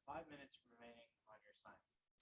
5 minutes remaining on your science test.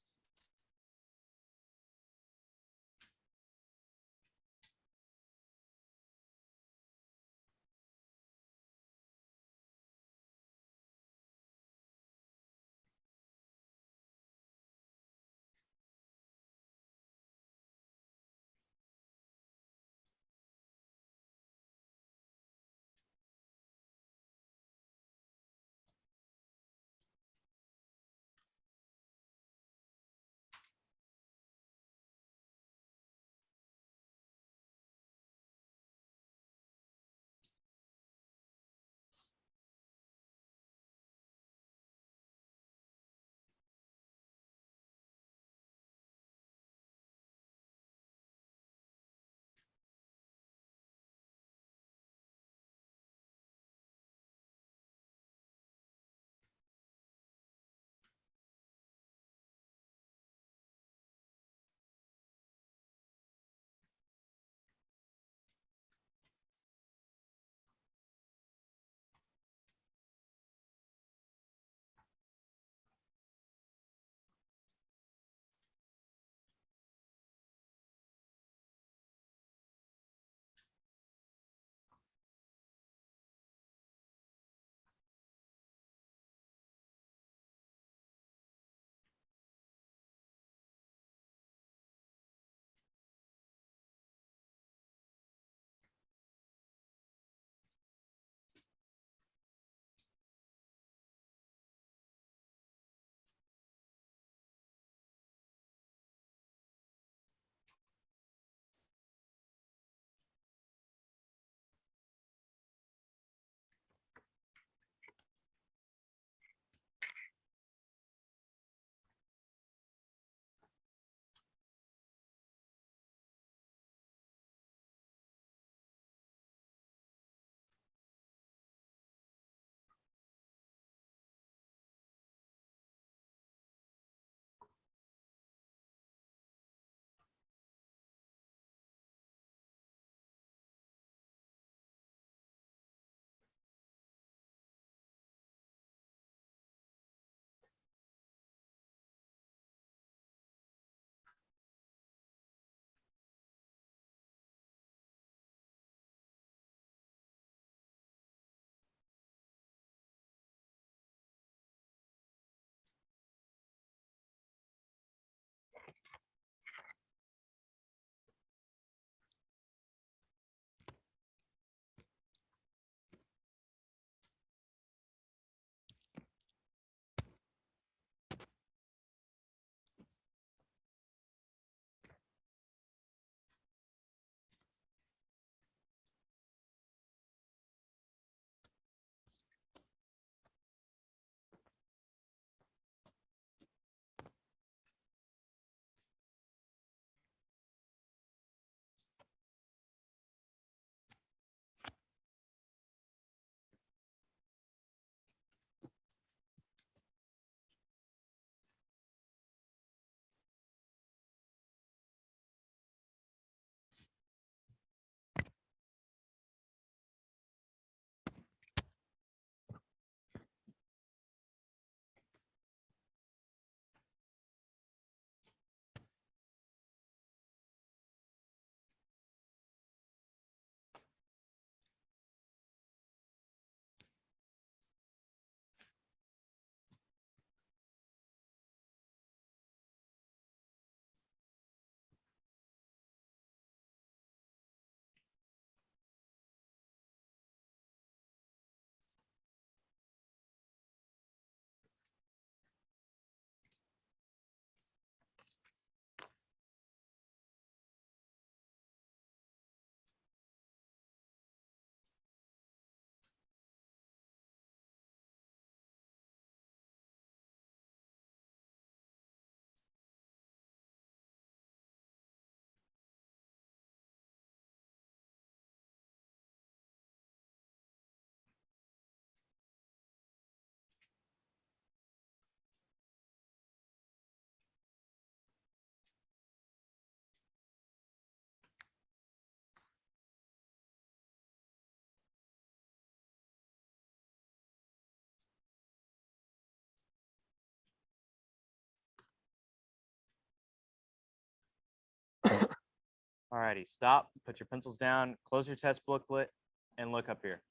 Alrighty, stop, put your pencils down, close your test booklet, and look up here.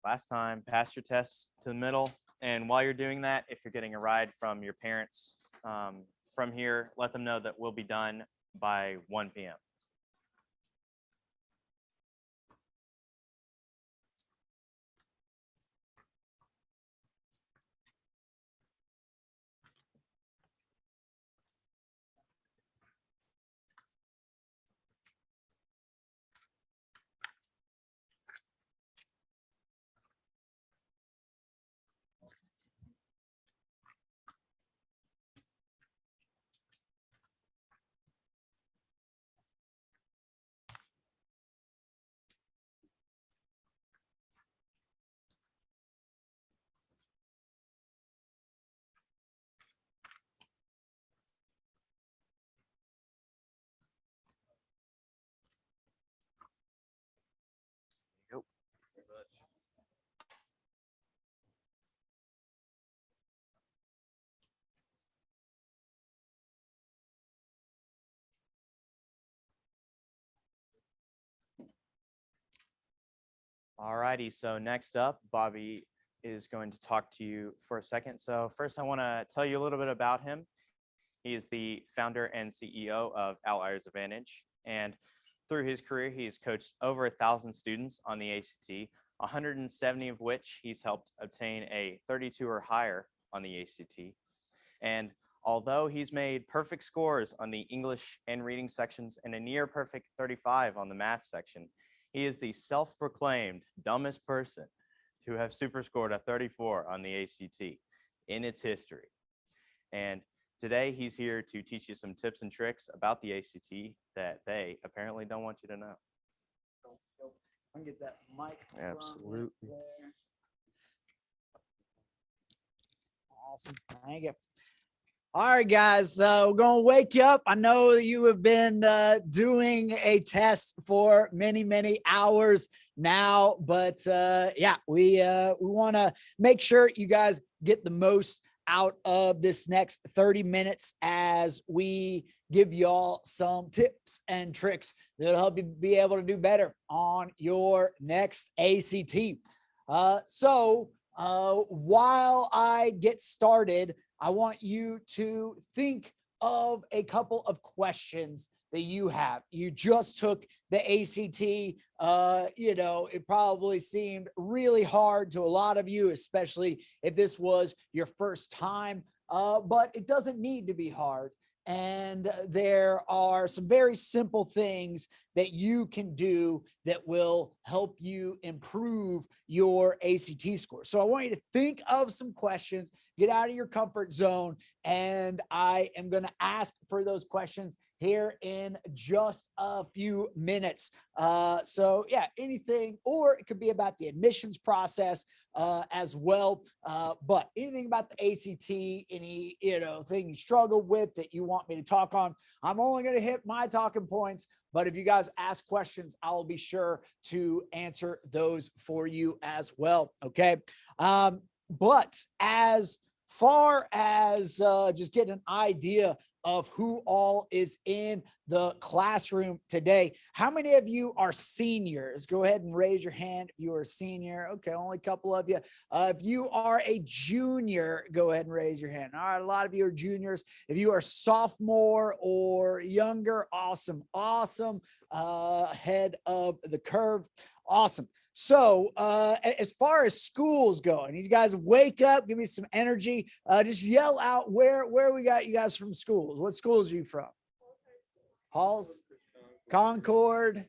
Last time, pass your tests to the middle. And while you're doing that, if you're getting a ride from your parents from here, let them know that we'll be done by 1 p.m. Nope. Alrighty, so next up, Bobby is going to talk to you for a second. So first I want to tell you a little bit about him. He is the founder and CEO of Outliers Advantage. And through his career, he's coached over 1,000 students on the ACT, 170 of which he's helped obtain a 32 or higher on the ACT. And although he's made perfect scores on the English and reading sections and a near perfect 35 on the math section, he is the self-proclaimed dumbest person to have super scored a 34 on the ACT in its history. And today he's here to teach you some tips and tricks about the ACT that they apparently don't want you to know. I can get that mic. Absolutely. There. Awesome. Thank you. All right, guys, we're going to wake you up. I know you have been doing a test for many, many hours now, but yeah, we want to make sure you guys get the most out of this next 30 minutes as we give y'all some tips and tricks that'll help you be able to do better on your next ACT. So while I get started, I want you to think of a couple of questions that you have. You just took the ACT. You know, it probably seemed really hard to a lot of you, especially if this was your first time, but it doesn't need to be hard. And there are some very simple things that you can do that will help you improve your ACT score. So I want you to think of some questions, get out of your comfort zone, and I am going to ask for those questions here in just a few minutes. So yeah, anything, or it could be about the admissions process as well. But anything about the ACT, any, thing you struggle with that you want me to talk on, I'm only going to hit my talking points. But if you guys ask questions, I'll be sure to answer those for you as well. Okay. But as far as just getting an idea of who all is in the classroom today, how many of you are seniors? Go ahead and raise your hand if you are a senior. Okay, only a couple of you. If you are a junior, go ahead and raise your hand. All right, a lot of you are juniors. If you are sophomore or younger, awesome, ahead of the curve. Awesome. So as far as schools go, you guys wake up, give me some energy. Just yell out where we got you guys from schools. What schools are you from? Halls, Concord.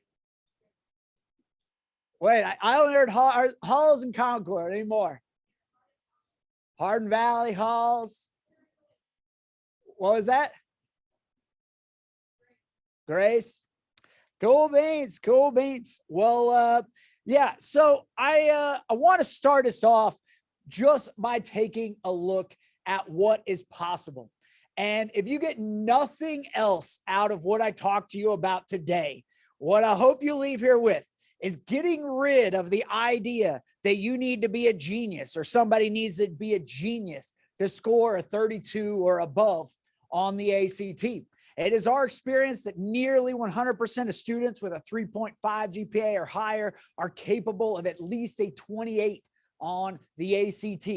Wait, I only heard Halls and Concord anymore. Hardin Valley, Halls. What was that? Grace. Cool beans, cool beans. Well, yeah, so I want to start us off just by taking a look at what is possible. And if you get nothing else out of what I talked to you about today, what I hope you leave here with is getting rid of the idea that you need to be a genius or somebody needs to be a genius to score a 32 or above on the ACT. It is our experience that nearly 100% of students with a 3.5 GPA or higher are capable of at least a 28 on the ACT.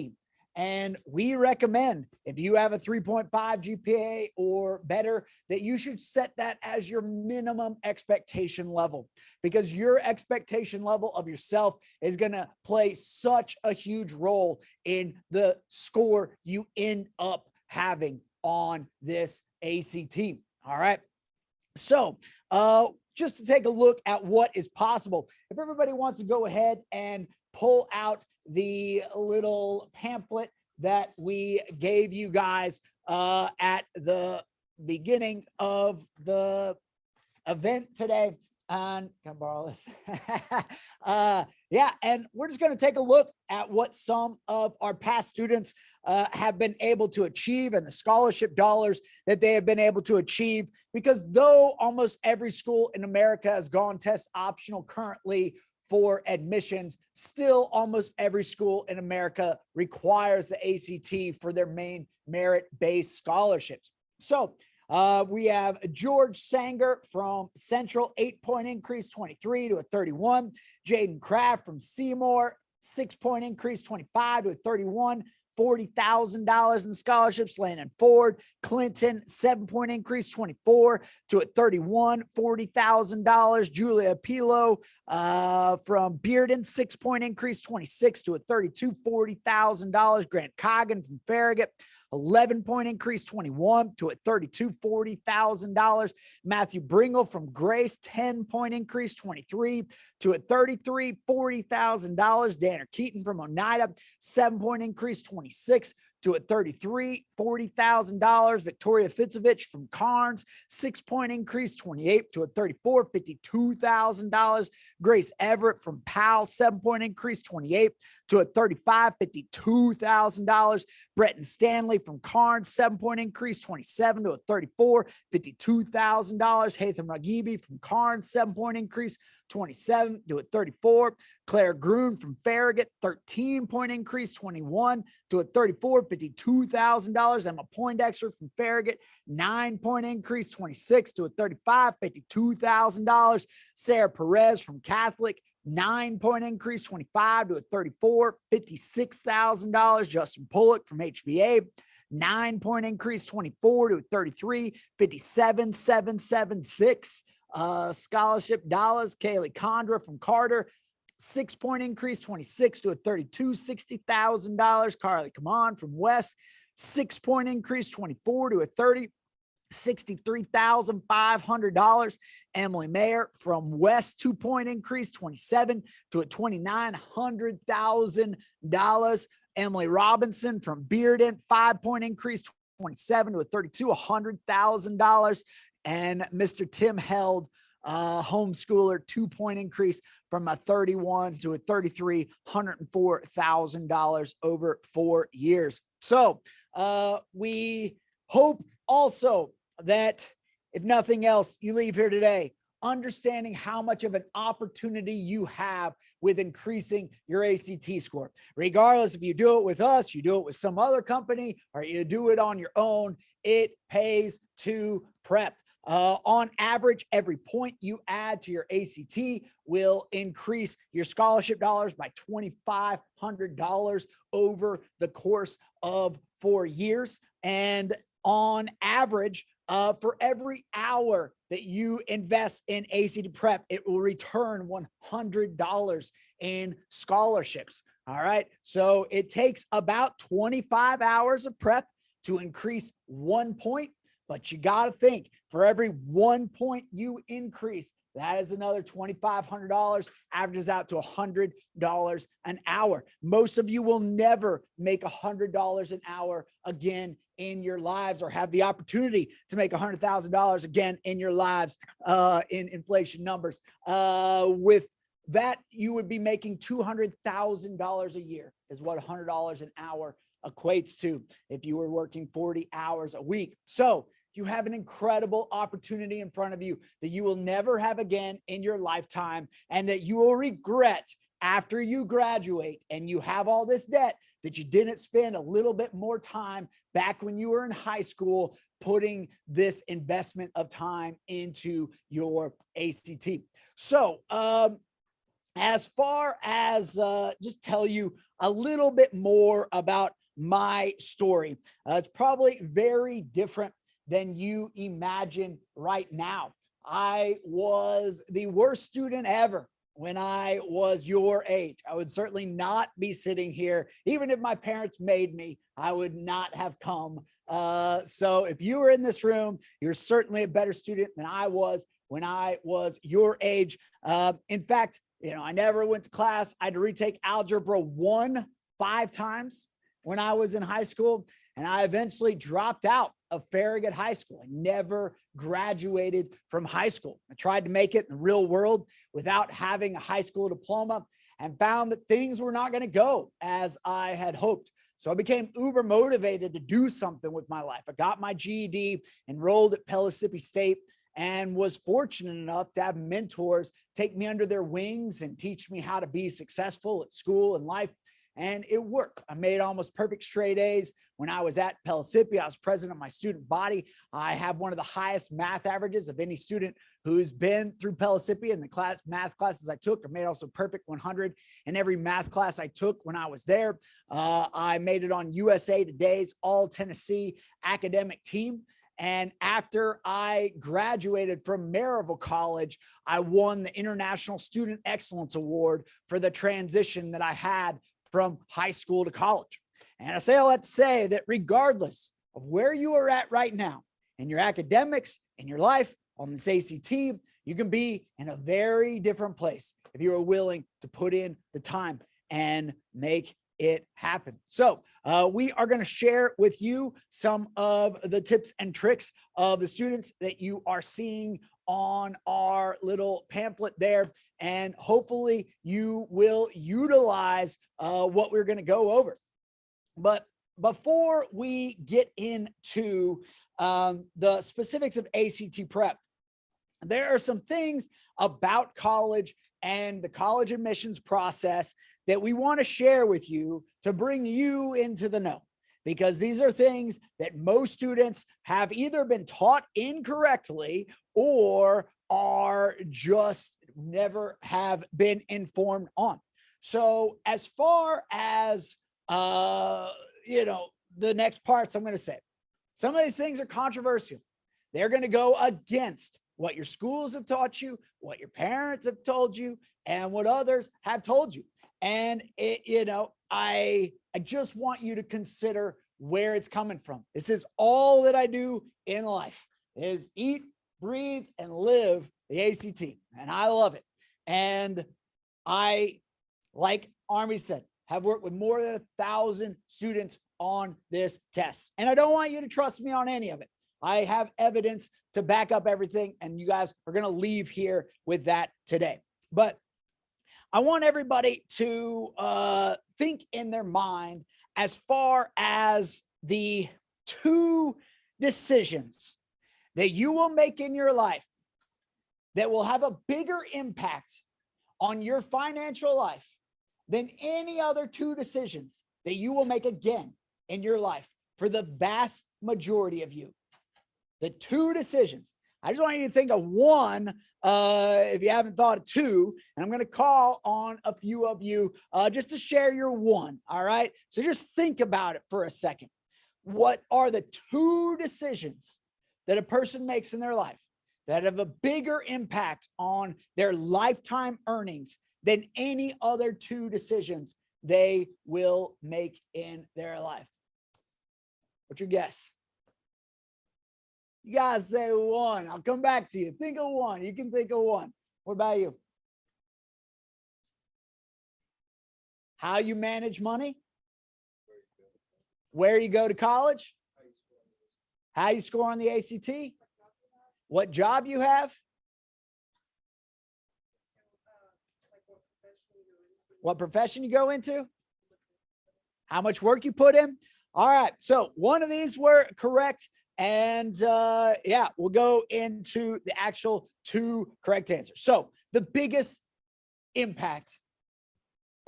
And we recommend, if you have a 3.5 GPA or better, that you should set that as your minimum expectation level, because your expectation level of yourself is going to play such a huge role in the score you end up having on this ACT. All right. So just to take a look at what is possible, if everybody wants to go ahead and pull out the little pamphlet that we gave you guys at the beginning of the event today. And can I borrow this? Yeah, and we're just going to take a look at what some of our past students have been able to achieve and the scholarship dollars that they have been able to achieve. Because though almost every school in America has gone test optional currently for admissions, still almost every school in America requires the ACT for their main merit-based scholarships. So we have George Sanger from Central, 8-point increase, 23 to a 31. Jaden Kraft from Seymour, 6-point increase, 25 to a 31. $40,000 in scholarships. Landon Ford, Clinton, 7-point increase, 24 to a 31, $40,000. Julia Pilo from Bearden, 6-point increase, 26 to a 32, $40,000. Grant Coggin from Farragut, 11-point increase, 21 to a 32, $40,000. Matthew Bringle from Grace, 10-point increase, 23 to a 33, $40,000. Danner Keaton from Oneida, 7-point increase, 26 to a 33, $40,000. Victoria Fitzovich from Carnes, 6-point increase, 28 to a 34, $52,000. Grace Everett from Powell, 7-point increase, 28 to a 35, $52,000. Bretton Stanley from Carnes, 7-point increase, 27 to a 34, $52,000. Hatham Ragibi from Carnes, 7-point increase, 27 to a 34. Claire Grun from Farragut, 13-point increase, 21 to a 34, $52,000. Emma Poindexter from Farragut, 9-point increase, 26 to a 35, $52,000. Sarah Perez from Catholic, 9-point increase, 25 to a 34, $56,000. Justin Bullock from HVA, 9-point increase, 24 to a 33, $57,776. Scholarship dollars. Kaylee Condra from Carter, 6-point increase, 26 to a 32, $60,000. Carly Kaman from West, 6-point increase, 24 to a 30, $63,500. Emily Mayer from West, 2-point increase, 27 to a $2,900,000. Emily Robinson from Bearden, 5-point increase, 27 to a 32, $100,000. And Mr. Tim Held, homeschooler, 2-point increase from a 31 to a 33, $104,000 over 4 years. So we hope also that, if nothing else, you leave here today understanding how much of an opportunity you have with increasing your ACT score. Regardless if you do it with us, you do it with some other company, or you do it on your own, it pays to prep. On average, every point you add to your ACT will increase your scholarship dollars by $2,500 over the course of 4 years. And on average, for every hour that you invest in ACT prep, it will return $100 in scholarships. All right. So it takes about 25 hours of prep to increase 1 point. But you got to think, for every 1 point you increase, that is another $2,500, averages out to $100 an hour. Most of you will never make $100 an hour again in your lives, or have the opportunity to make $100,000 again in your lives in inflation numbers. With that, you would be making $200,000 a year is what $100 an hour equates to if you were working 40 hours a week. So you have an incredible opportunity in front of you that you will never have again in your lifetime, and that you will regret after you graduate and you have all this debt, that you didn't spend a little bit more time back when you were in high school putting this investment of time into your ACT. So as far as just tell you a little bit more about my story, it's probably very different than you imagine right now. I was the worst student ever when I was your age. I would certainly not be sitting here. Even if my parents made me, I would not have come. So if you were in this room, you're certainly a better student than I was when I was your age. In fact, I never went to class. I had to retake Algebra 1 5 times when I was in high school. And I eventually dropped out of Farragut High School. I never graduated from high school. I tried to make it in the real world without having a high school diploma and found that things were not going to go as I had hoped. So I became uber motivated to do something with my life. I got my GED, enrolled at Pellissippi State, and was fortunate enough to have mentors take me under their wings and teach me how to be successful at school and life. And it worked. I made almost perfect straight A's when I was at Pellissippi. I was president of my student body. I have one of the highest math averages of any student who's been through Pellissippi in the math classes I took. I made also perfect 100 in every math class I took when I was there. I made it on USA Today's All Tennessee academic team. And after I graduated from Maryville College, I won the International Student Excellence Award for the transition that I had from high school to college. And I say all that to say that regardless of where you are at right now in your academics, in your life, on this ACT, you can be in a very different place if you are willing to put in the time and make it happen. So we are going to share with you some of the tips and tricks of the students that you are seeing on our little pamphlet there. And hopefully you will utilize what we're going to go over. But before we get into the specifics of ACT prep, there are some things about college and the college admissions process that we want to share with you to bring you into the know, because these are things that most students have either been taught incorrectly or are just never have been informed on. So as far as, the next parts, I'm going to say some of these things are controversial. They're going to go against what your schools have taught you, what your parents have told you, and what others have told you. And I just want you to consider where it's coming from. This is all that I do in life, is eat, breathe, and live the ACT. And I love it. And I, like Army said, have worked with more than 1,000 students on this test. And I don't want you to trust me on any of it. I have evidence to back up everything, and you guys are going to leave here with that today. But I want everybody to think in their mind as far as the 2 decisions that you will make in your life that will have a bigger impact on your financial life than any other 2 decisions that you will make again in your life for the vast majority of you. The 2 decisions. I just want you to think of one if you haven't thought of 2, and I'm going to call on a few of you just to share your one. All right. So just think about it for a second. What are the 2 decisions that a person makes in their life that have a bigger impact on their lifetime earnings than any other 2 decisions they will make in their life? What's your guess? You guys say 1. I'll come back to you. Think of 1. You can think of 1. What about you? How you manage money? Where you go to college? How you score on the ACT? What job you have? What profession you go into? How much work you put in? All right. So one of these were correct. And we'll go into the actual 2 correct answers. So the biggest impact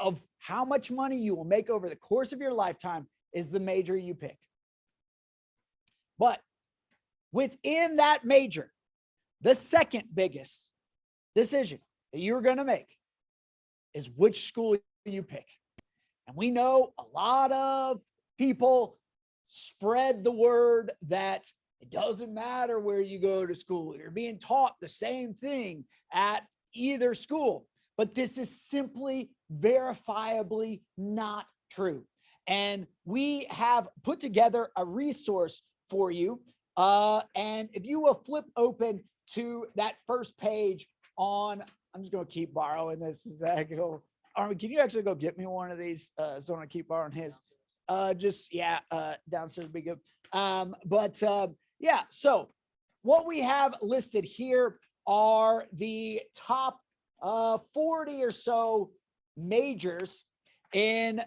of how much money you will make over the course of your lifetime is the major you pick. But within that major, the second biggest decision that you're going to make is which school you pick. And we know a lot of people spread the word that it doesn't matter where you go to school. You're being taught the same thing at either school. But this is simply verifiably not true. And we have put together a resource for you. And if you will flip open to that first page on, I'm just going to keep borrowing this. Armin, can you actually go get me one of these? So I'm going to keep borrowing his. Downstairs would be good. So what we have listed here are the top 40 or so majors in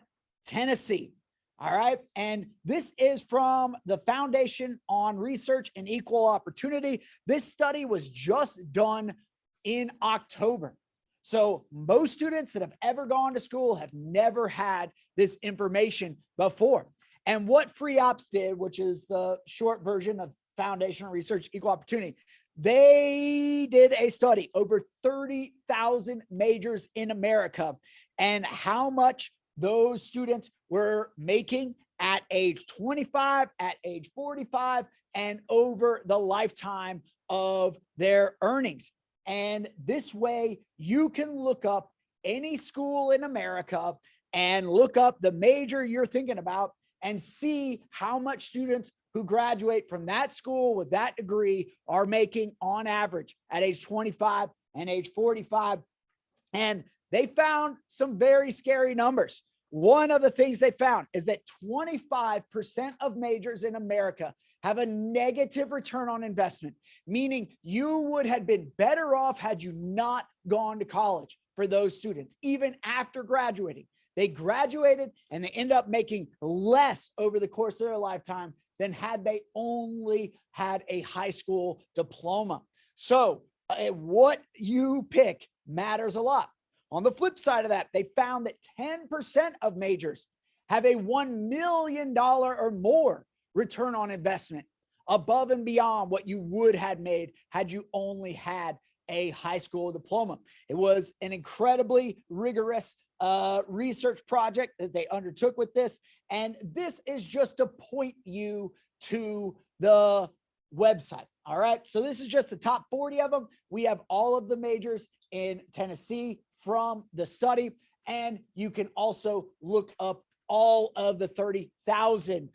Tennessee. All right. And this is from the Foundation on Research and Equal Opportunity. This study was just done in October. So most students that have ever gone to school have never had this information before. And what Free Ops did, which is the short version of Foundation on Research Equal Opportunity, they did a study over 30,000 majors in America and how much those students were making at age 25, at age 45, and over the lifetime of their earnings. And this way you can look up any school in America and look up the major you're thinking about and see how much students who graduate from that school with that degree are making on average at age 25 and age 45. And they found some very scary numbers. One of the things they found is that 25% of majors in America have a negative return on investment, meaning you would have been better off had you not gone to college for those students, even after graduating. They graduated and they end up making less over the course of their lifetime than had they only had a high school diploma. So what you pick matters a lot. On the flip side of that, they found that 10% of majors have a $1 million or more return on investment above and beyond what you would have made had you only had a high school diploma. It was an incredibly rigorous research project that they undertook with this. And this is just to point you to the website. All right. So this is just the top 40 of them. We have all of the majors in Tennessee from the study. And you can also look up all of the 30,000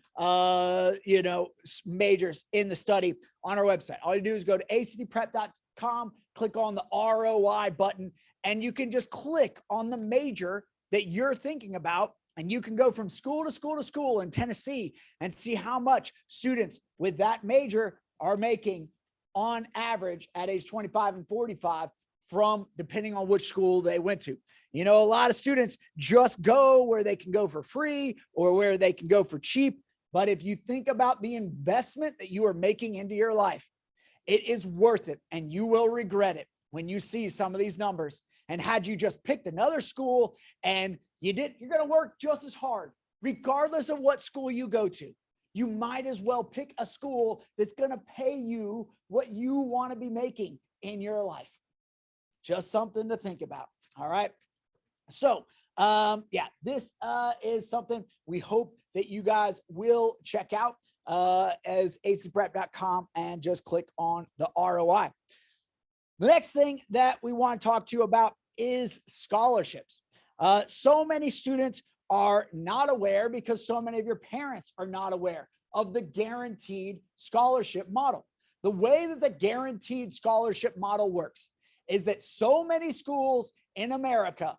majors in the study on our website. All you do is go to actprep.com, click on the ROI button, and you can just click on the major that you're thinking about. And you can go from school to school to school in Tennessee and see how much students with that major are making on average at age 25 and 45 from depending on which school they went to. You know, a lot of students just go where they can go for free or where they can go for cheap. But if you think about the investment that you are making into your life, it is worth it. And you will regret it when you see some of these numbers. And had you just picked another school and you're going to work just as hard, regardless of what school you go to. You might as well pick a school that's going to pay you what you want to be making in your life. Just something to think about. All right. So, this is something we hope that you guys will check out as acprep.com and just click on the ROI. The next thing that we want to talk to you about is scholarships. So many students are not aware because so many of your parents are not aware of the guaranteed scholarship model. The way that the guaranteed scholarship model works is that so many schools in America,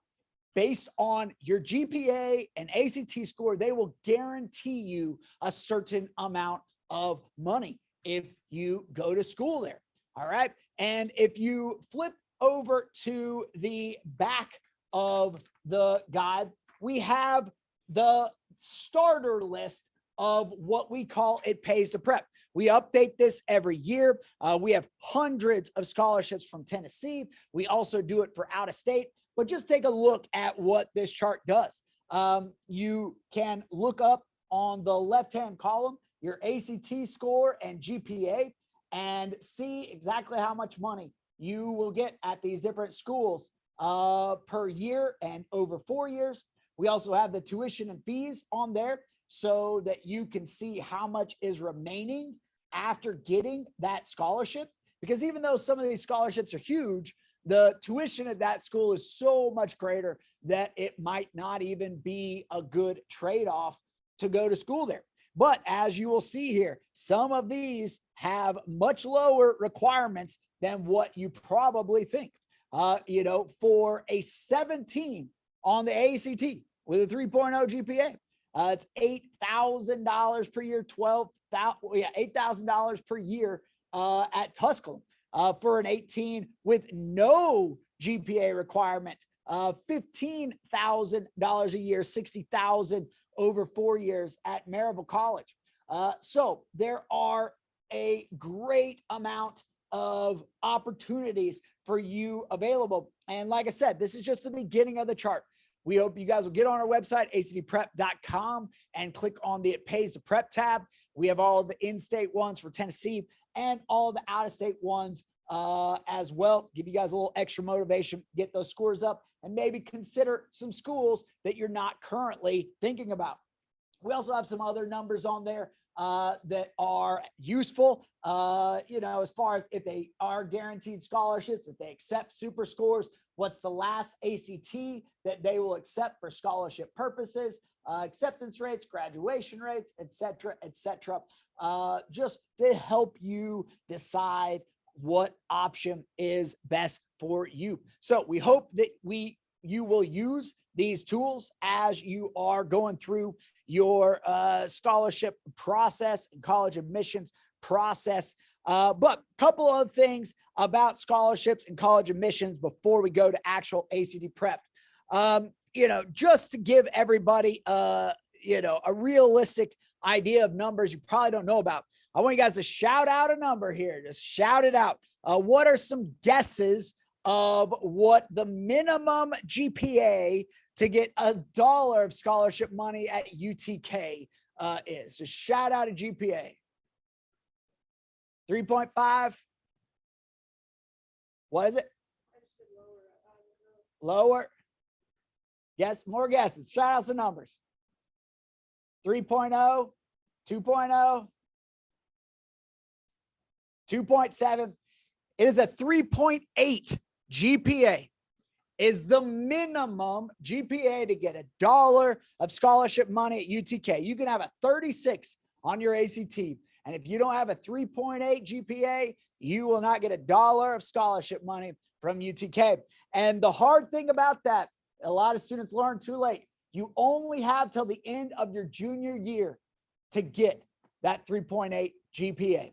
based on your GPA and ACT score, they will guarantee you a certain amount of money if you go to school there. All right. And if you flip over to the back of the guide, we have the starter list of what we call It Pays to Prep. We update this every year. We have hundreds of scholarships from Tennessee. We also do it for out of state. but just take a look at what this chart does. You can look up on the left-hand column your ACT score and GPA and see exactly how much money you will get at these different schools per year and over 4 years. We also have the tuition and fees on there so that you can see how much is remaining after getting that scholarship. Because even though some of these scholarships are huge, the tuition at that school is so much greater that it might not even be a good trade-off to go to school there. But as you will see here, some of these have much lower requirements than what you probably think. For a 17 on the ACT with a 3.0 GPA, it's $8,000 per year, $8,000 per year at Tusculum. For an 18 with no GPA requirement, $15,000 a year, $60,000 over 4 years at Maryville College. So there are a great amount of opportunities for you available. And like I said, this is just the beginning of the chart. We hope you guys will get on our website, actprep.com, and click on the It Pays to Prep tab. We have all the in-state ones for Tennessee and all the out-of-state ones as well. Give you guys a little extra motivation, get those scores up, and maybe consider some schools that you're not currently thinking about. We also have some other numbers on there that are useful, as far as if they are guaranteed scholarships, if they accept super scores, what's the last ACT that they will accept for scholarship purposes, acceptance rates, graduation rates, et cetera, just to help you decide what option is best for you. So we hope that you will use these tools as you are going through your scholarship process and college admissions process. But a couple of things about scholarships and college admissions before we go to actual ACT prep. Just to give everybody a realistic idea of numbers you probably don't know about, I want you guys to shout out a number here. Just shout it out. What are some guesses of what the minimum GPA to get $1 of scholarship money at UTK is? Just shout out a GPA. 3.5. What is it? Lower. Yes, more guesses. Shout out some numbers. 3.0, 2.0, 2.7. It is a 3.8 GPA is the minimum GPA to get $1 of scholarship money at UTK. You can have a 36 on your ACT. And if you don't have a 3.8 GPA, you will not get $1 of scholarship money from UTK. And the hard thing about that, a lot of students learn too late. You only have till the end of your junior year to get that 3.8 GPA,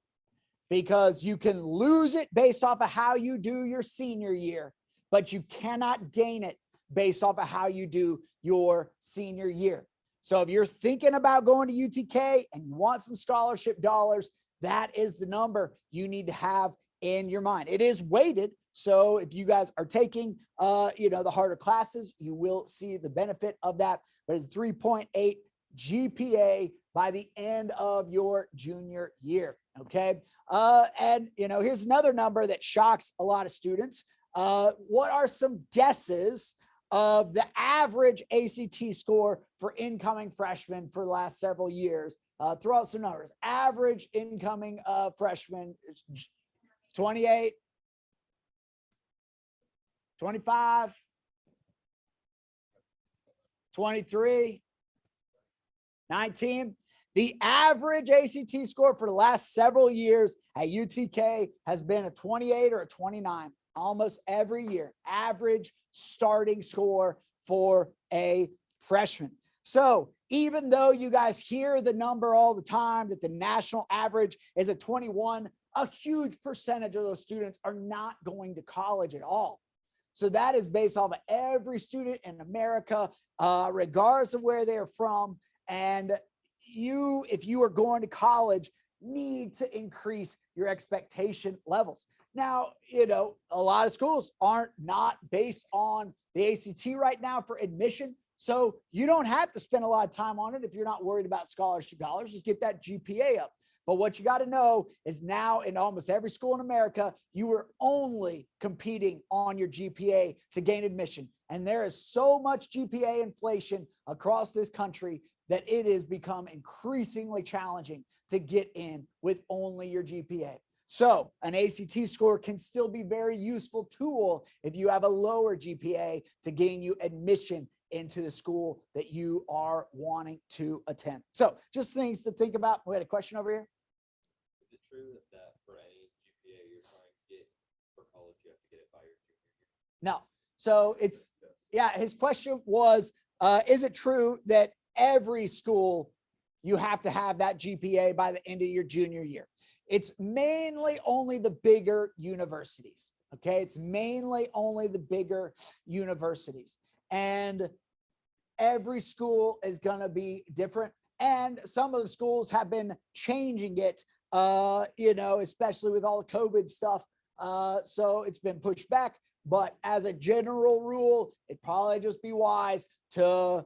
because you can lose it based off of how you do your senior year, but you cannot gain it based off of how you do your senior year. So if you're thinking about going to UTK and you want some scholarship dollars, that is the number you need to have in your mind. It is weighted. So if you guys are taking, the harder classes, you will see the benefit of that. But it's 3.8 GPA by the end of your junior year. Okay. Here's another number that shocks a lot of students. What are some guesses of the average ACT score for incoming freshmen for the last several years? Throw out some numbers. Average incoming freshman is 28, 25, 23, 19. The average ACT score for the last several years at UTK has been a 28 or a 29, almost every year. Average starting score for a freshman. So even though you guys hear the number all the time that the national average is a 21, a huge percentage of those students are not going to college at all. So that is based off of every student in America, regardless of where they're from. And if you are going to college, need to increase your expectation levels. Now, you know, a lot of schools aren't not based on the ACT right now for admission. So you don't have to spend a lot of time on it if you're not worried about scholarship dollars. Just get that GPA up. But what you got to know is now in almost every school in America, you are only competing on your GPA to gain admission. And there is so much GPA inflation across this country that it has become increasingly challenging to get in with only your GPA. So an ACT score can still be a very useful tool if you have a lower GPA to gain you admission into the school that you are wanting to attend. So just things to think about. We had a question over here. Is it true that for any GPA you're trying to get for college, you have to get it by your junior year? No. So it's, yeah, his question was, is it true that every school you have to have that GPA by the end of your junior year? It's mainly only the bigger universities. Okay. It's mainly only the bigger universities. And every school is going to be different. And some of the schools have been changing it, you know, especially with all the COVID stuff. So it's been pushed back. But as a general rule, it'd probably just be wise to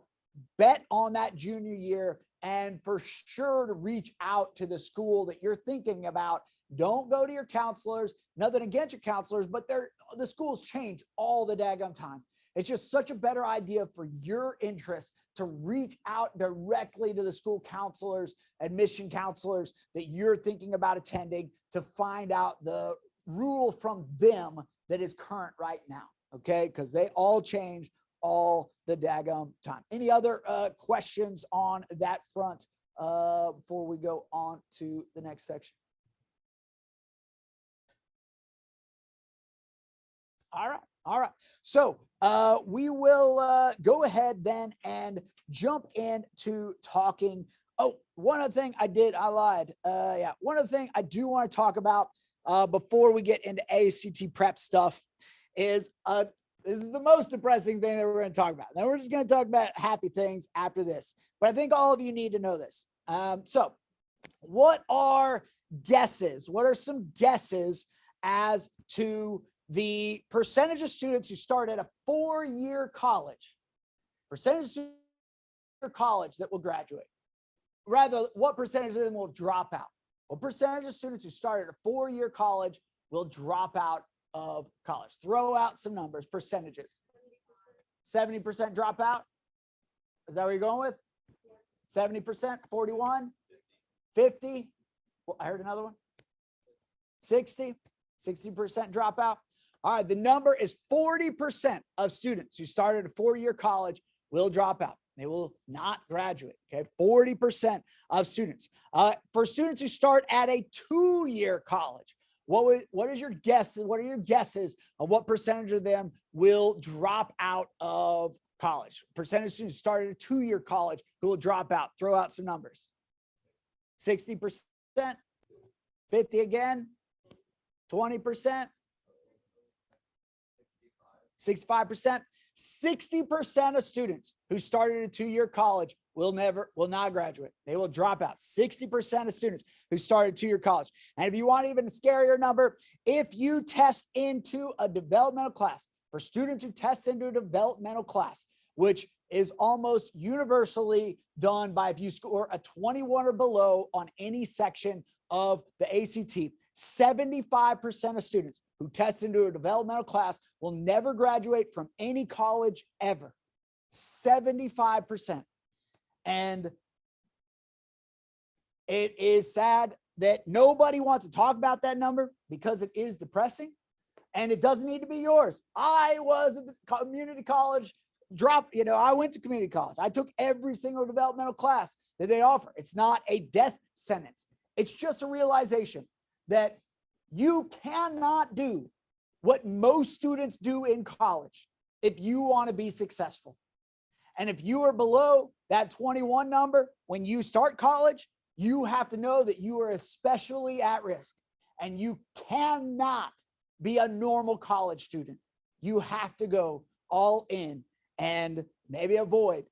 bet on that junior year and for sure to reach out to the school that you're thinking about. Don't go to your counselors, nothing against your counselors, but the schools change all the daggone time. It's just such a better idea for your interest to reach out directly to the school counselors, admission counselors that you're thinking about attending to find out the rule from them that is current right now. Okay. Because they all change all the daggum time. Any other questions on that front before we go on to the next section? All right. All right. So we will go ahead then and jump into talking. Oh, one other thing I lied. Yeah. One other thing I do want to talk about before we get into ACT prep stuff is this is the most depressing thing that we're going to talk about. Then we're just going to talk about happy things after this. But I think all of you need to know this. So what are guesses? What are some guesses as to the percentage of students who start at a 4-year college, percentage of students college that will graduate? Rather, what percentage of them will drop out? What percentage of students who start at a 4-year college will drop out of college? Throw out some numbers, percentages. 70% dropout? Is that what you're going with? 70%, 41, 50. Well, I heard another one. 60% dropout. All right, the number is 40% of students who started a 4-year college will drop out. They will not graduate. Okay, 40% of students. For students who start at a 2-year college, what is your guess? What are your guesses of what percentage of them will drop out of college? Percentage of students started a 2-year college who will drop out. Throw out some numbers. 60%, 50 again, 20%, 65%. 60% of students who started a 2-year college will not graduate. They will drop out. 60% of students who started 2-year college. And if you want even a scarier number, if you test into a developmental class, for students who test into a developmental class, which is almost universally done by if you score a 21 or below on any section of the ACT, 75% of students who test into a developmental class will never graduate from any college ever. 75%. And it is sad that nobody wants to talk about that number because it is depressing and it doesn't need to be yours. I was at the community college I went to community college. I took every single developmental class that they offer. It's not a death sentence. It's just a realization that you cannot do what most students do in college if you want to be successful. And if you are below that 21 number when you start college, you have to know that you are especially at risk and you cannot be a normal college student. You have to go all in and maybe avoid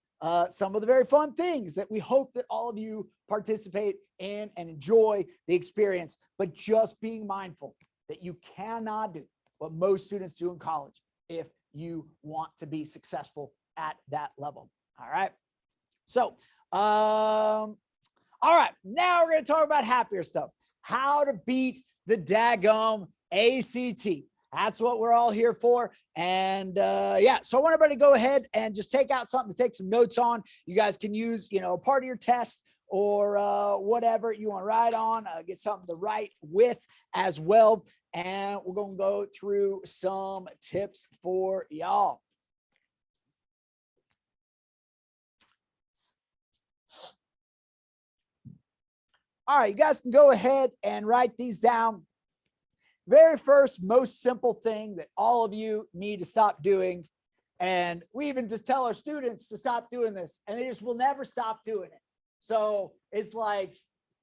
some of the very fun things that we hope that all of you participate in and enjoy the experience, but just being mindful that you cannot do what most students do in college if you want to be successful at that level. All right. So, all right, now we're going to talk about happier stuff, how to beat the daggum ACT. That's what we're all here for. And yeah, so I want everybody to go ahead and just take out something to take some notes on. You guys can use, part of your test or whatever you want to write on, get something to write with as well. And we're going to go through some tips for y'all. All right, you guys can go ahead and write these down. Very first, most simple thing that all of you need to stop doing. And we even just tell our students to stop doing this, and they just will never stop doing it. So it's like,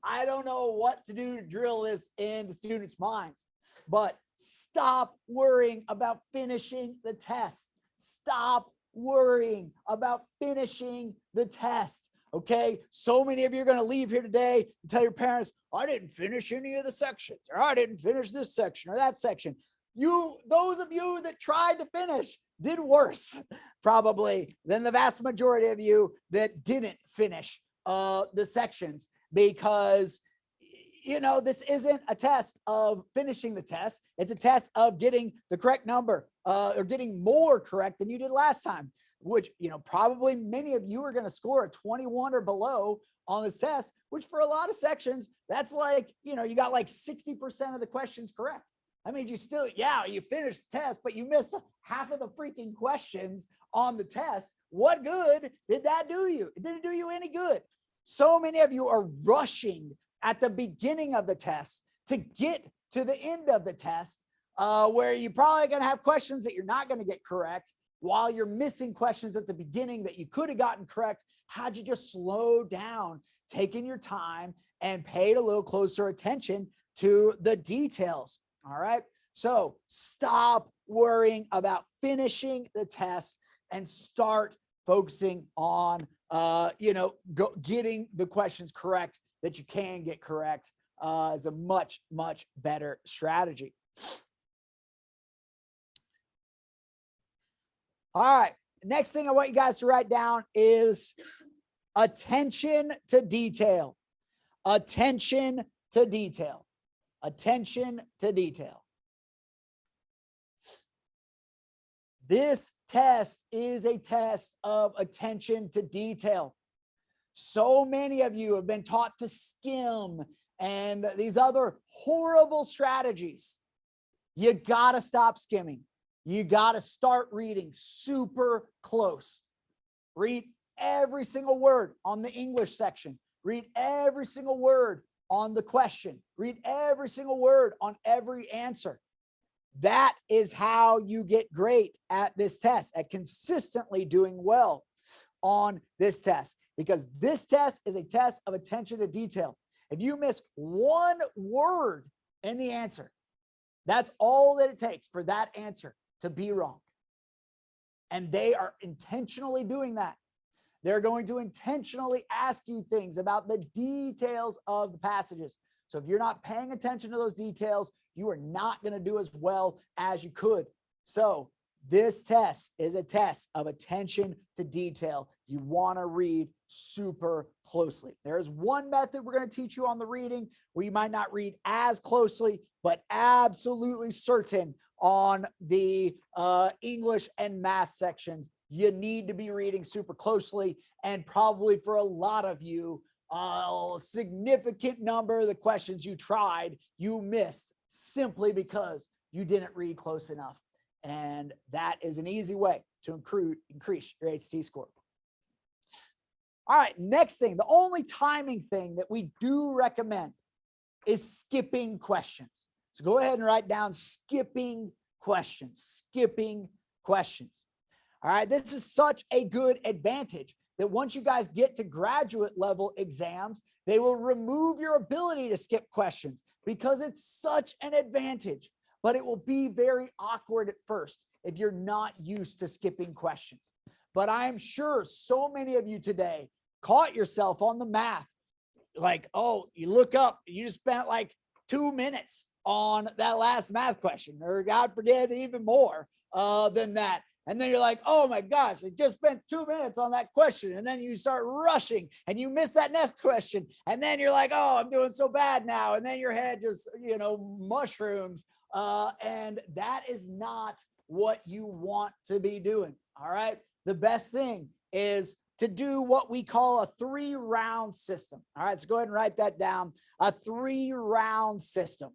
I don't know what to do to drill this into students' minds, but stop worrying about finishing the test. Stop worrying about finishing the test. Okay, so many of you are going to leave here today and tell your parents, I didn't finish any of the sections, or I didn't finish this section or that section. Those of you that tried to finish did worse probably than the vast majority of you that didn't finish the sections, because this isn't a test of finishing the test. It's a test of getting the correct number or getting more correct than you did last time, which, probably many of you are going to score a 21 or below on this test, which for a lot of sections, that's like, you got like 60% of the questions correct. I mean, you finished the test, but you missed half of the freaking questions on the test. What good did that do you? It didn't do you any good. So many of you are rushing at the beginning of the test to get to the end of the test, where you're probably going to have questions that you're not going to get correct, while you're missing questions at the beginning that you could have gotten correct had you just slowed down, taken your time, and paid a little closer attention to the details. All right. So stop worrying about finishing the test and start focusing on, getting the questions correct that you can get correct is a much, much better strategy. All right. Next thing I want you guys to write down is attention to detail. Attention to detail. Attention to detail. This test is a test of attention to detail. So many of you have been taught to skim and these other horrible strategies. You got to stop skimming. You got to start reading super close. Read every single word on the English section. Read every single word on the question. Read every single word on every answer. That is how you get great at this test, at consistently doing well on this test, because this test is a test of attention to detail. If you miss one word in the answer, that's all that it takes for that answer to be wrong. And they are intentionally doing that. They're going to intentionally ask you things about the details of the passages. So if you're not paying attention to those details, you are not going to do as well as you could. So this test is a test of attention to detail. You want to read super closely. There's one method we're going to teach you on the reading where you might not read as closely, but absolutely certain on the English and math sections, you need to be reading super closely. And probably for a lot of you, a significant number of the questions you tried, you missed simply because you didn't read close enough. And that is an easy way to increase your ACT score. All right, next thing, the only timing thing that we do recommend is skipping questions. So go ahead and write down skipping questions, skipping questions. All right, this is such a good advantage that once you guys get to graduate level exams, they will remove your ability to skip questions because it's such an advantage, but it will be very awkward at first if you're not used to skipping questions. but I'm sure so many of you today caught yourself on the math. Like, oh, you look up, you just spent like 2 minutes on that last math question, or God forbid, even more than that. And then you're like, oh my gosh, I just spent 2 minutes on that question. And then you start rushing and you miss that next question. And then you're like, oh, I'm doing so bad now. And then your head just, mushrooms. And that is not what you want to be doing. All right. The best thing is to do what we call a 3-round system. All right. So go ahead and write that down. A 3-round system.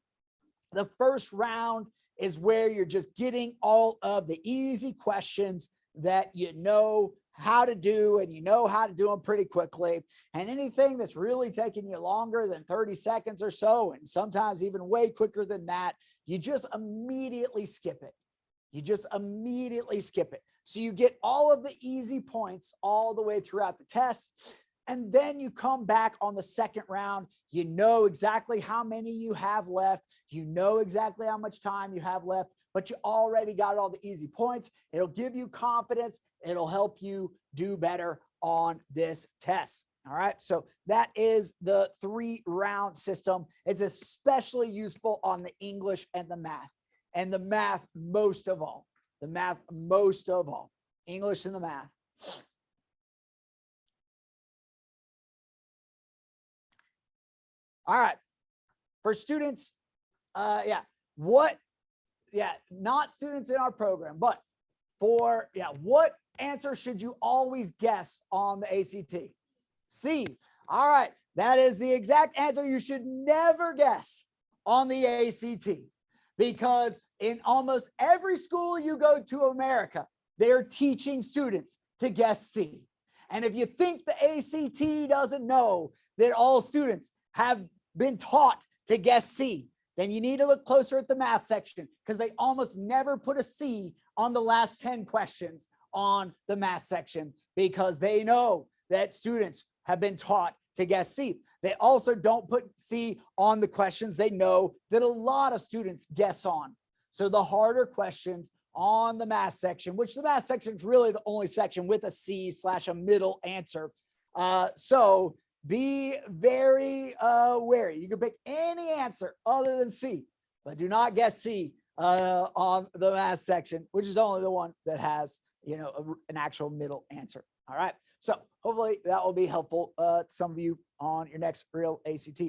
The first round is where you're just getting all of the easy questions that you know how to do, and you know how to do them pretty quickly. And anything that's really taking you longer than 30 seconds or so, and sometimes even way quicker than that, you just immediately skip it. You just immediately skip it. So you get all of the easy points all the way throughout the test. And then you come back on the second round. You know exactly how many you have left. You know exactly how much time you have left, but you already got all the easy points. It'll give you confidence. It'll help you do better on this test. All right. So that is the 3-round system. It's especially useful on the English and the math, and the math most of all. The math most of all. English and the math. All right. For students, not students in our program, but what answer should you always guess on the ACT? C. All right. That is the exact answer you should never guess on the ACT, because in almost every school you go to America, they're teaching students to guess C. And if you think the ACT doesn't know that all students have been taught to guess C, then you need to look closer at the math section, because they almost never put a C on the last 10 questions on the math section, because they know that students have been taught to guess C. They also don't put C on the questions they know that a lot of students guess on. So the harder questions on the math section, which the math section is really the only section with a C/a middle answer. So be very wary. You can pick any answer other than C, but do not guess C on the math section, which is only the one that has, an actual middle answer. All right. So hopefully that will be helpful to some of you on your next real ACT.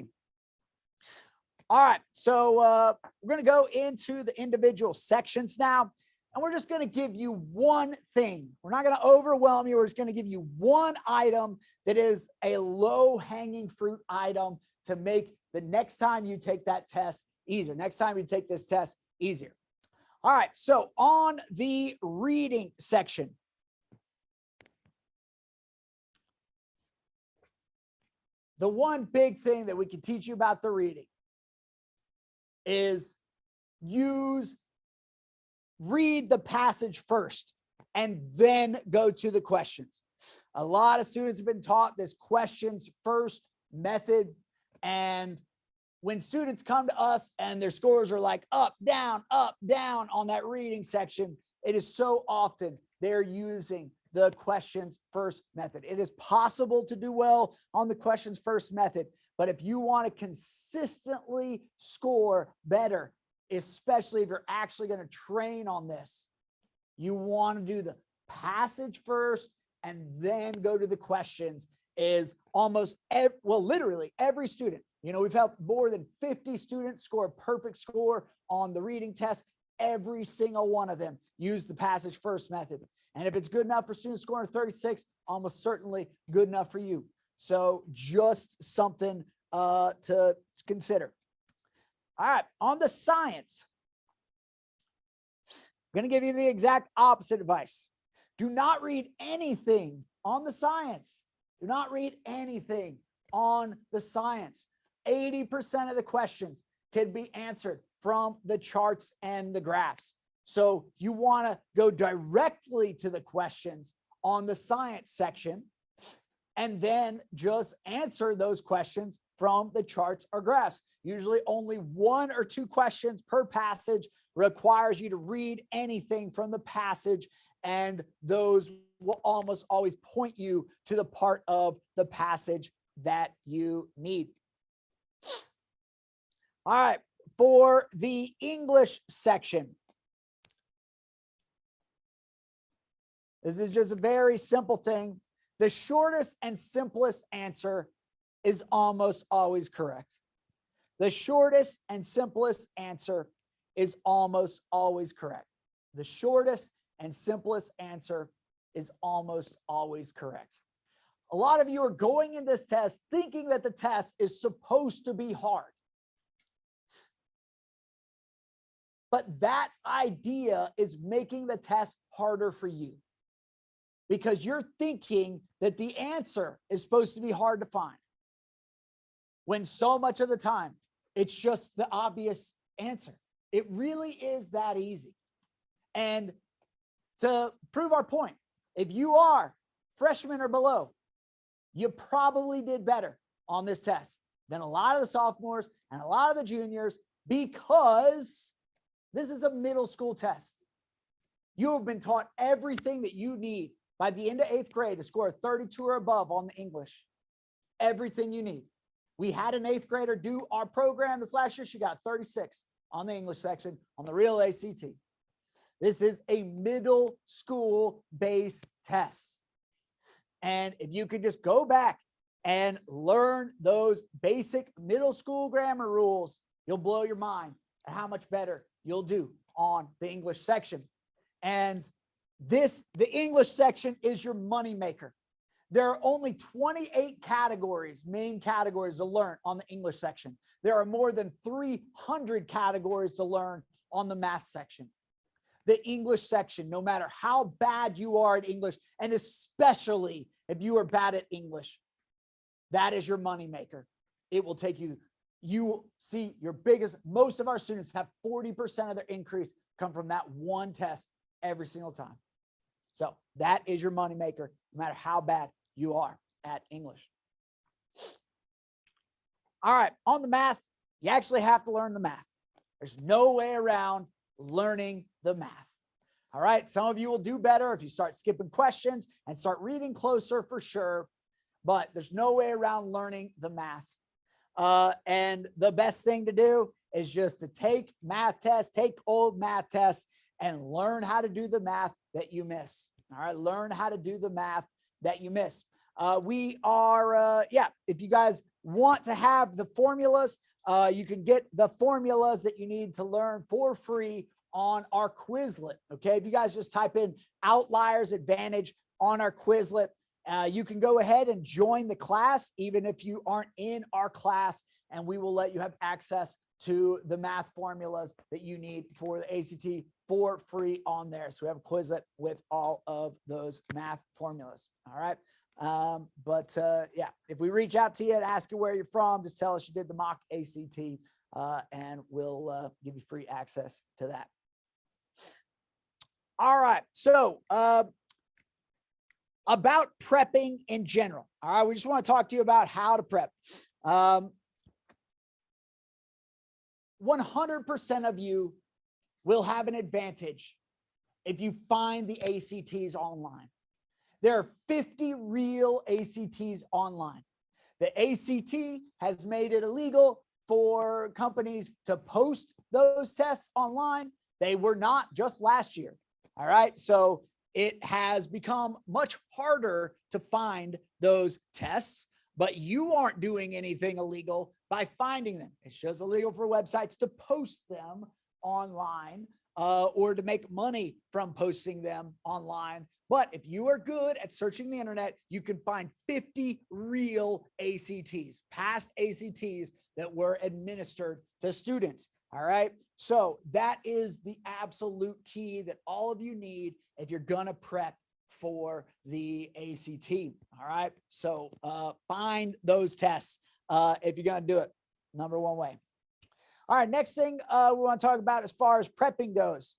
All right. So we're going to go into the individual sections now, and we're just going to give you one thing. We're not going to overwhelm you. We're just going to give you one item that is a low-hanging fruit item to make the next time you take that test easier. Next time you take this test easier. All right. So on the reading section, the one big thing that we can teach you about the reading is read the passage first and then go to the questions. A lot of students have been taught this questions first method. And when students come to us and their scores are like up, down on that reading section, it is so often they're using the questions first method. It is possible to do well on the questions first method, but if you want to consistently score better, especially if you're actually going to train on this, you want to do the passage first and then go to the questions. Is almost literally every student, we've helped more than 50 students score a perfect score on the reading test. Every single one of them use the passage first method. And if it's good enough for students scoring 36, almost certainly good enough for you. So just something to consider. All right, on the science, I'm going to give you the exact opposite advice. Do not read anything on the science. Do not read anything on the science. 80% of the questions can be answered from the charts and the graphs. So you want to go directly to the questions on the science section and then just answer those questions from the charts or graphs. Usually only 1 or 2 questions per passage requires you to read anything from the passage, and those will almost always point you to the part of the passage that you need. All right, for the English section, this is just a very simple thing. The shortest and simplest answer is almost always correct. The shortest and simplest answer is almost always correct. The shortest and simplest answer is almost always correct. A lot of you are going in this test thinking that the test is supposed to be hard. But that idea is making the test harder for you because you're thinking that the answer is supposed to be hard to find, when so much of the time it's just the obvious answer. It really is that easy. And to prove our point, if you are freshman or below, you probably did better on this test than a lot of the sophomores and a lot of the juniors, because this is a middle school test. You have been taught everything that you need by the end of 8th grade to score a 32 or above on the English. Everything you need. We had an 8th grader do our program this last year. She got 36 on the English section on the real ACT. This is a middle school based test. And if you could just go back and learn those basic middle school grammar rules, you'll blow your mind at how much better you'll do on the English section. And the English section is your money maker. There are only 28 categories, main categories to learn on the English section. There are more than 300 categories to learn on the math section. The English section, no matter how bad you are at English, and especially if you are bad at English, that is your money maker. It will take you, you will see your biggest, most of our students have 40% of their increase come from that one test every single time. So that is your money maker, no matter how bad you are at English. All right, on the math, you actually have to learn the math. There's no way around learning the math. All right, some of you will do better if you start skipping questions and start reading closer for sure, but there's no way around learning the math. And the best thing to do is just to take math tests, take old math tests, and learn how to do the math that you miss. All right, learn how to do the math that you miss. We are, if you guys want to have the formulas, you can get the formulas that you need to learn for free on our Quizlet. Okay, if you guys just type in Outliers Advantage on our Quizlet, you can go ahead and join the class, even if you aren't in our class, and we will let you have access to the math formulas that you need for the ACT for free on there. So we have a Quizlet with all of those math formulas. All right. If we reach out to you and ask you where you're from, just tell us you did the mock ACT, and we'll give you free access to that. All right. So about prepping in general. All right. We just want to talk to you about how to prep. 100% of you will have an advantage if you find the ACTs online. There are 50 real ACTs online. The ACT has made it illegal for companies to post those tests online. They were not just last year. All right. So it has become much harder to find those tests, but you aren't doing anything illegal by finding them. It's just illegal for websites to post them online or to make money from posting them online. But if you are good at searching the internet, you can find 50 real ACTs, past ACTs that were administered to students. All right. So that is the absolute key that all of you need if you're going to prep for the ACT. All right. So find those tests if you're going to do it. Number one way. All right. Next thing we want to talk about as far as prepping goes.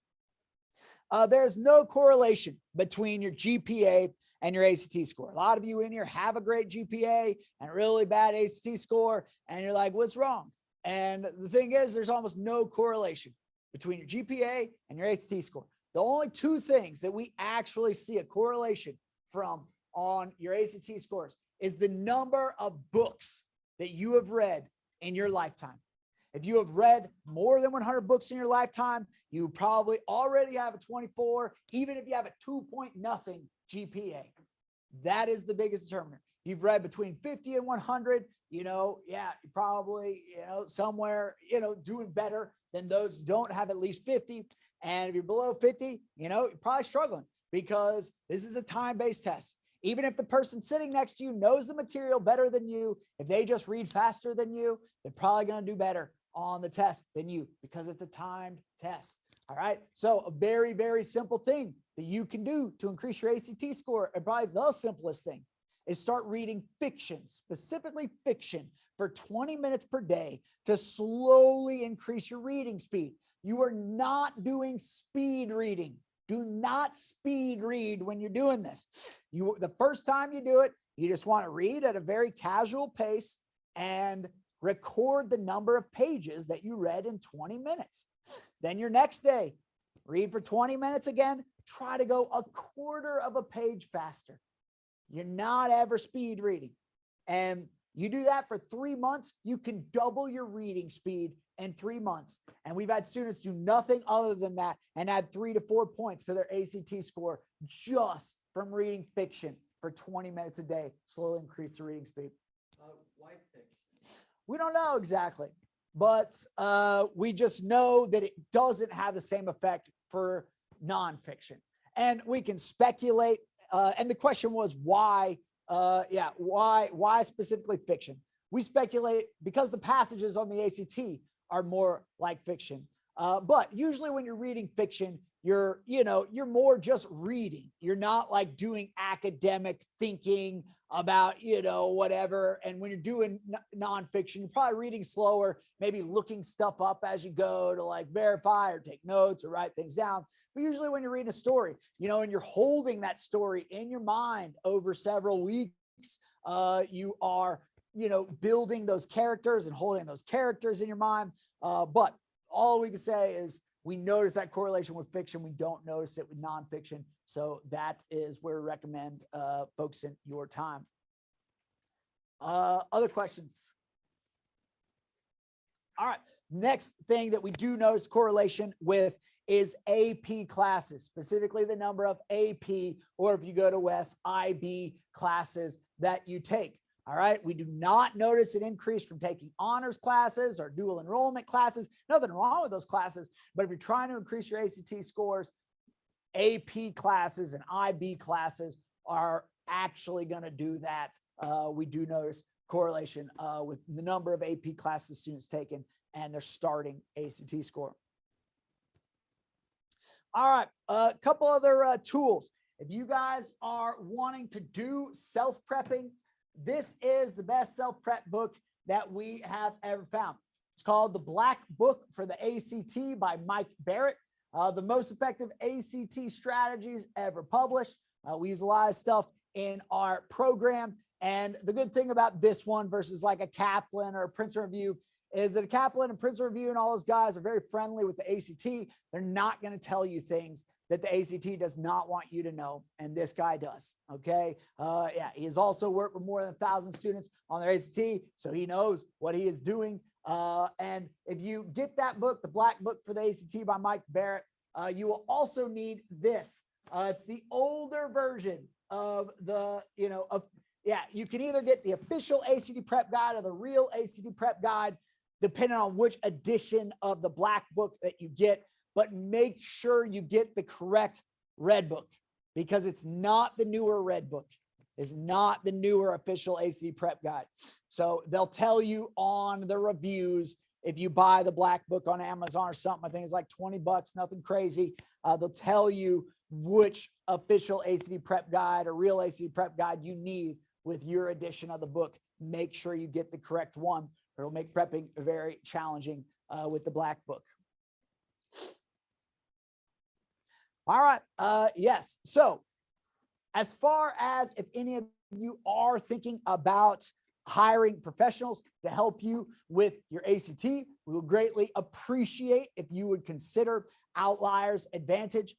There is no correlation between your GPA and your ACT score. A lot of you in here have a great GPA and a really bad ACT score, and you're like, what's wrong? And the thing is, there's almost no correlation between your GPA and your ACT score. The only two things that we actually see a correlation from on your ACT scores is the number of books that you have read in your lifetime. If you have read more than 100 books in your lifetime, you probably already have a 24, even if you have a 2.0 GPA. That is the biggest determiner. If you've read between 50 and 100, you're probably, somewhere, doing better than those who don't have at least 50. And if you're below 50, you're probably struggling because this is a time-based test. Even if the person sitting next to you knows the material better than you, if they just read faster than you, they're probably going to do better on the test than you because it's a timed test. All right. So a very, very simple thing that you can do to increase your ACT score, and probably the simplest thing, is start reading fiction, specifically fiction, for 20 minutes per day to slowly increase your reading speed. You are not doing speed reading. Do not speed read when you're doing this. The first time you do it, you just want to read at a very casual pace and record the number of pages that you read in 20 minutes. Then your next day, read for 20 minutes again, try to go a quarter of a page faster. You're not ever speed reading. And you do that for 3 months, you can double your reading speed in 3 months. And we've had students do nothing other than that and add 3 to 4 points to their ACT score just from reading fiction for 20 minutes a day, slowly increase the reading speed. Why fiction? We don't know exactly, but we just know that it doesn't have the same effect for nonfiction. And we can speculate. And the question was why? Why specifically fiction? We speculate because the passages on the ACT are more like fiction. But usually when you're reading fiction, you're more just reading. You're not like doing academic thinking about, whatever. And when you're doing nonfiction, you're probably reading slower, maybe looking stuff up as you go to like verify or take notes or write things down. But usually when you're reading a story, and you're holding that story in your mind over several weeks, you are, building those characters and holding those characters in your mind. But all we can say is we notice that correlation with fiction. We don't notice it with nonfiction. So that is where we recommend focusing your time. Other questions? All right. Next thing that we do notice correlation with is AP classes, specifically the number of AP, or if you go to West, IB classes that you take. All right. We do not notice an increase from taking honors classes or dual enrollment classes. Nothing wrong with those classes. But if you're trying to increase your ACT scores, AP classes and IB classes are actually going to do that. We do notice correlation with the number of AP classes students taken and their starting ACT score. All right. A couple other tools. If you guys are wanting to do self-prepping, this is the best self-prep book that we have ever found. It's called The Black Book for the ACT by Mike Barrett. The most effective ACT strategies ever published. We use a lot of stuff in our program. And the good thing about this one versus like a Kaplan or a Princeton Review is that a Kaplan and Princeton Review and all those guys are very friendly with the ACT. They're not going to tell you things that the ACT does not want you to know. And this guy does. Okay. He has also worked with more than 1,000 students on their ACT. So he knows what he is doing. And if you get that book, The Black Book for the ACT by Mike Barrett, you will also need this. It's the older version of the, you can either get the official ACT prep guide or the real ACT prep guide, depending on which edition of the Black Book that you get. But make sure you get the correct red book because it's not the newer red book. It's not the newer official ACT prep guide. So they'll tell you on the reviews, if you buy the Black Book on Amazon or something, I think it's like $20, nothing crazy. They'll tell you which official ACT prep guide or real ACT prep guide you need with your edition of the book. Make sure you get the correct one, or it'll make prepping very challenging with the Black Book. All right. Yes. So as far as if any of you are thinking about hiring professionals to help you with your ACT, we would greatly appreciate if you would consider Outliers Advantage.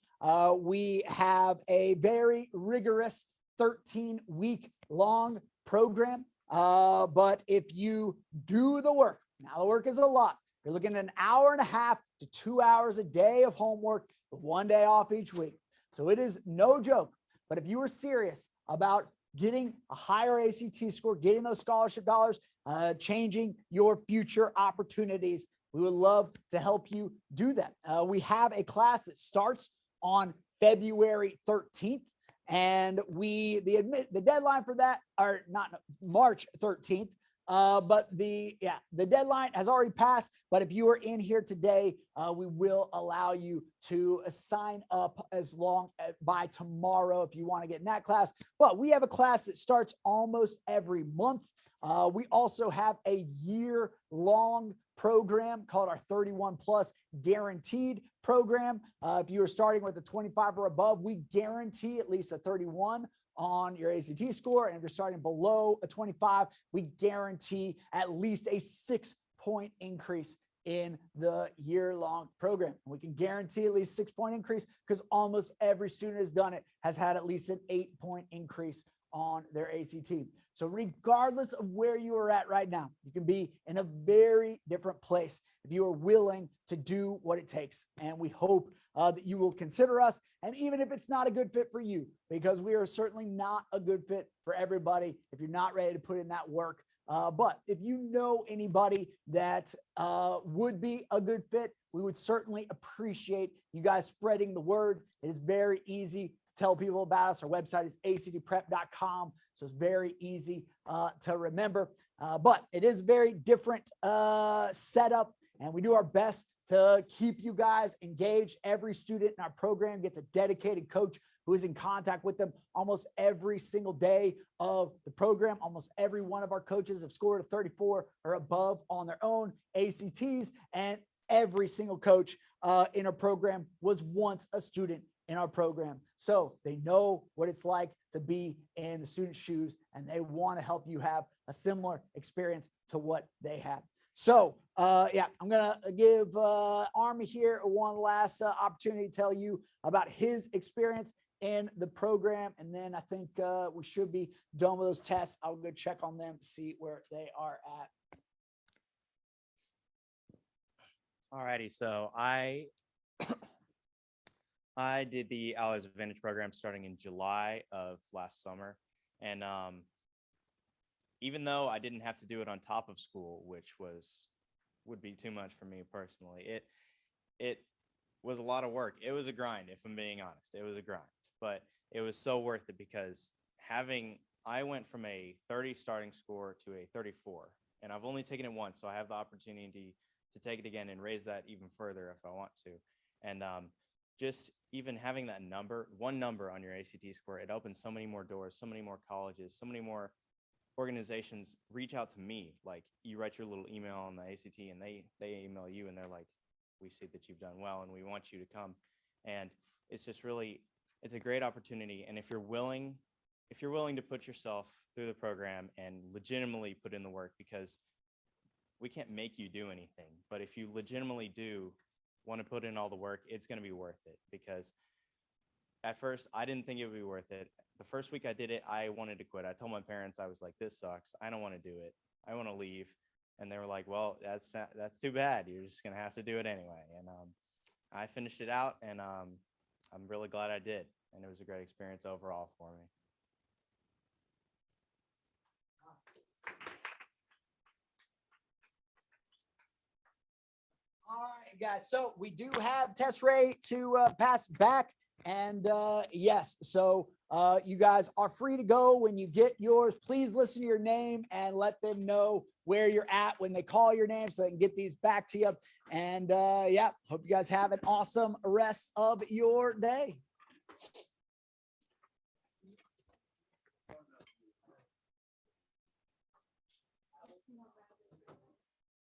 We have a very rigorous 13-week long program. But if you do the work, now the work is a lot. You're looking at 1.5 hours to 2 hours a day of homework, with 1 day off each week. So it is no joke. But if you are serious about getting a higher ACT score, getting those scholarship dollars, changing your future opportunities, we would love to help you do that. We have a class that starts on February 13th. And the deadline for that are not March 13th. But the deadline has already passed. But if you are in here today, we will allow you to sign up as long by tomorrow if you want to get in that class. But we have a class that starts almost every month. We also have a year-long program called our 31 plus guaranteed program. If you are starting with a 25 or above, we guarantee at least a 31 on your ACT score. And if you're starting below a 25, we guarantee at least a 6-point increase in the year-long program. We can guarantee at least 6-point increase because almost every student has done it, has had at least an 8-point increase on their ACT. So regardless of where you are at right now, you can be in a very different place if you are willing to do what it takes. And we hope that you will consider us. And even if it's not a good fit for you, because we are certainly not a good fit for everybody if you're not ready to put in that work. But if you know anybody that would be a good fit, we would certainly appreciate you guys spreading the word. It is very easy to tell people about us. Our website is actprep.com. So it's very easy to remember. But it is very different setup. And we do our best to keep you guys engaged. Every student in our program gets a dedicated coach who is in contact with them almost every single day of the program. Almost every one of our coaches have scored a 34 or above on their own ACTs. And every single coach in our program was once a student in our program. So they know what it's like to be in the student's shoes, and they want to help you have a similar experience to what they had. So yeah, I'm going to give Army here one last opportunity to tell you about his experience in the program. And then I think we should be done with those tests. I'll go check on them, see where they are at. Alrighty, so I did the Allies Advantage program starting in July of last summer. And even though I didn't have to do it on top of school, which would be too much for me personally, it was a lot of work. It was a grind, if I'm being honest. It was a grind, but it was so worth it because I went from a 30 starting score to a 34, and I've only taken it once, so I have the opportunity to take it again and raise that even further if I want to. And just even having that one number on your ACT score, it opens so many more doors, so many more colleges, so many more organizations reach out to me. Like, you write your little email on the ACT and they email you and they're like, we see that you've done well and we want you to come. And it's just really, it's a great opportunity. And if you're willing to put yourself through the program and legitimately put in the work, because we can't make you do anything, but if you legitimately do want to put in all the work, it's going to be worth it. Because at first I didn't think it would be worth it. The first week I did it, I wanted to quit. I told my parents, I was like, this sucks. I don't want to do it. I want to leave. And they were like, well, that's too bad. You're just going to have to do it anyway. And I finished it out, and I'm really glad I did. And it was a great experience overall for me. All right, guys. So we do have Test Ray to pass back. And yes, so you guys are free to go when you get yours. Please listen to your name and let them know where you're at when they call your name so they can get these back to you. And yeah, hope you guys have an awesome rest of your day.